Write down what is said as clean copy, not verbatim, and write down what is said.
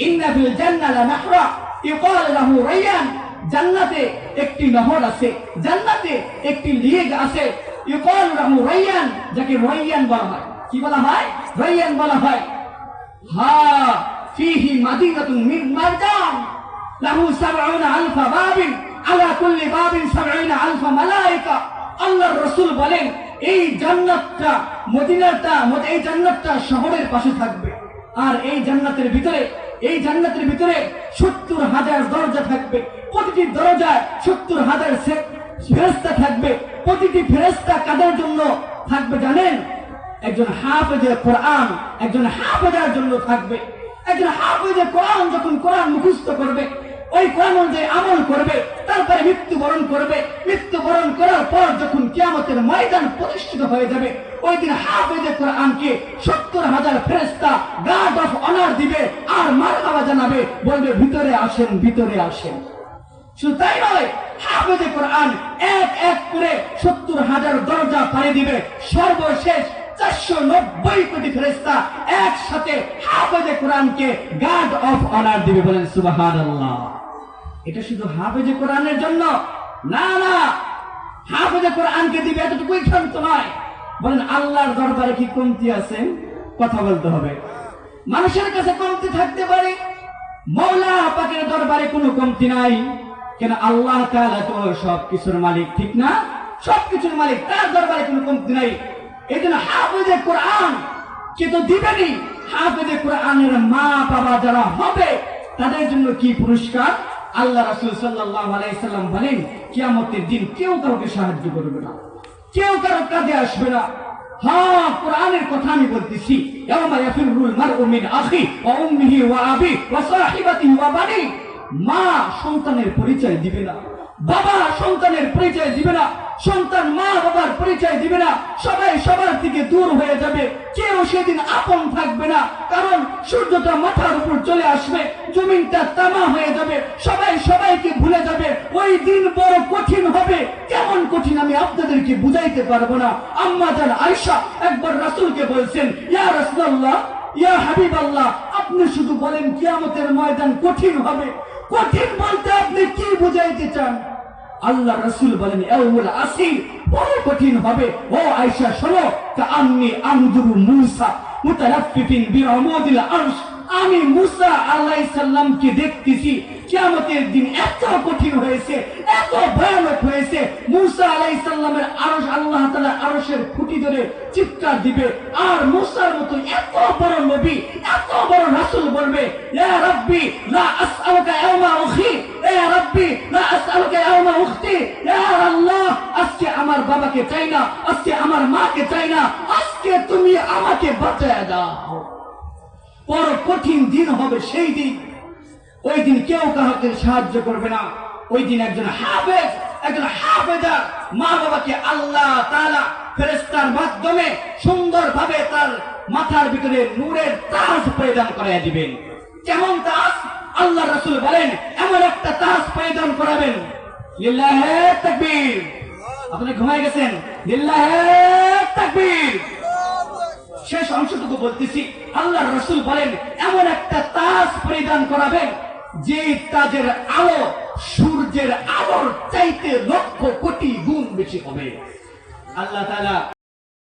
ইন্না ফিল জান্নাতি লানাহরা ইউকাল লাহু রায়্যান, জান্নাতে একটি নহর আছে, জান্নাতে একটি লেক আছে, ইউকাল লাহু রায়্যান, যাকে রায়্যান বলা হয়। কি বলা হয়? রায়্যান বলা হয়। হা ফিহি মাদিনাতুন মিন মারজান লাহু ৭০,০০০ বাবিন আলা কুল্লি বাবিন ৭০,০০০ মালায়েকা। আল্লাহর রাসূল বলেন, এই জান্নাতটা এই জান্নাতটা শহরের পাশে থাকবে, আর এই জান্নাতের ভিতরে ৭০,০০০ দরজা থাকবে। প্রতিটি দরজায় ৭০,০০০ ফেরেশতা থাকবে। প্রতিটি ফেরেশতা কাদের জন্য থাকবে জানেন? একজন হাফেজে কোরআন, একজন হাফেজার জন্য থাকবে। একজন হাফেজে কোরআন যখন কোরআন মুখস্থ করবে, ওই কোরআন অনুযায়ী আমল করবে, তারপরে মৃত্যুবরণ করবে। মৃত্যুবরণ করার পর যখন কিয়ামতের ময়দান প্রতিষ্ঠিত হয়ে যাবে, ওই দিন হাফেজে কোরআনকে ৭০,০০০ ফেরেশতা গার্ড অফ অনার দিবে আর মারহাবা জানাবে, বলবে ভিতরে আসেন, ভিতরে আসেন। শুধু তাই নয়, হাফেজে কোরআন এক এক করে ৭০,০০০ দরজা পাড়ি দিবে। সর্বশেষ ৪৯০ কোটি ফেরেশতা একসাথে হাফেজে কোরআনকে গার্ড অফ অনার দিবে। বলেন সুবহানাল্লাহ। এটা শুধু হাফেজে কোরআনের জন্য না, না, হাফেজে কোরআনকে দিবে এতটুকুই ক্ষান্ত নয়। বলেন আল্লাহর দরবারে কি কমতি আছে? কথা বলতে হবে। মানুষের কাছে কমতি থাকতে পারে, মওলা পাকের দরবারে কোনো কমতি নাই। কেন? আল্লাহ তাআলা তো সবকিছুর মালিক, ঠিক না? সবকিছুর মালিক, তার দরবারে কোনো কমতি নাই। এই জন্য হাফেজে কোরআন কে তো দিবেনই। হাফেজে কোরআনের মা বাবা যারা হবে তাদের জন্য কি পুরস্কার? আল্লাহ রাসূল সাল্লাল্লাহু আলাইহি সাল্লাম বলেন, কিয়ামতের দিন কেউ কাউকে সাহায্য করবে না, কেউ কারো কাজে আসবে না। হ্যাঁ, কোরআনের কথা আমি বলতেছি। ইয়াওমা ইয়াফিরুল মারউ মিন আখি ওয়া উম্মিহি ওয়া আবি ওয়া সাহিবাতিহি ওয়া বানি। মা সন্তানের পরিচয় দিবে না, বাবা সন্তানের পরিচয় দিবে না, সন্তান মা বাবার পরিচয় দিবে না। সবাই সবার থেকে দূর হয়ে যাবে, কেউ সেদিন আপন থাকবে না। কারণ সূর্যটা মাথার উপর চলে আসবে, জমিনটা তামা হয়ে যাবে, সবাই সবাইকে ভুলে যাবে। ওই দিন বড় কঠিন হবে। কেমন কঠিন আমি আপনাদেরকে বুঝাইতে পারবো না। আম্মা জান আয়েশা একবার রাসূলকে বলছেন, ইয়া রাসূলুল্লাহ, ইয়া হাবিবাল্লাহ, আপনি শুধু বলেন কিয়ামতের ময়দান কঠিন হবে। কঠিন বলতে আপনি কি বুঝাইতে চান? আল্লাহ রাসূল বলেন, ইয়াউমুল আসির, বড় কঠিন হবে। ও আয়েশা শোনো, কাআন্নী আনজুরু মূসা মুতালাফফিফিন বিউমুদিল আরশ, আমি মুসা আলাইহিস সালামকে দেখতেছি। কিয়ামতের দিন এত কঠিন হয়েছে, এত ভয়ানক হয়েছে। মুসা আলাইহিস সালামের আরশ, আল্লাহ তাআলা আরশের খুঁটি ধরে চিৎকার দিবে। আর মুসার মতো এত বড় নবী, এত বড় রাসূল বলবে, ইয়া রাব্বি লা আসআলুকা ইয়াওমা উখি, ইয়া রাব্বি লা আসআলুকা ইয়াওমা উখতি। ইয়া আল্লাহ, আজকে আমার বাবাকে চাই না, আজকে আমার মাকে চাই না, আজকে তুমি আমাকে বাঁচায়া দাও। বড় কঠিন দিন হবে সেই দিন। ওই দিন কেউ কাউকে সাহায্য করবে না। ওই দিন একজন হাফেজ, একজন হাফেজা মা বাবাকে আল্লাহ তাআলা ফেরেশতার মাধ্যমে সুন্দরভাবে তার মাথার ভিতরে নূরের তাজ পরিধান করাইয়া দিবেন। কেমন তাজ? আল্লাহ রাসূল বলেন, এমন একটা তাজ পরিধান করাবেন। লিল্লাহি তাকবীর। আপনি ঘুমায় গেছেন? লিল্লাহি তাকবীর। শেষ অংশটুকু বলতেছি। আল্লাহ রাসূল বলেন, এমন একটা তাজ পরিধান করাবেন যে তাজের আলো সূর্যের আলোর চাইতে লক্ষ কোটি গুণ বেশি হবে। আল্লাহ তাআলা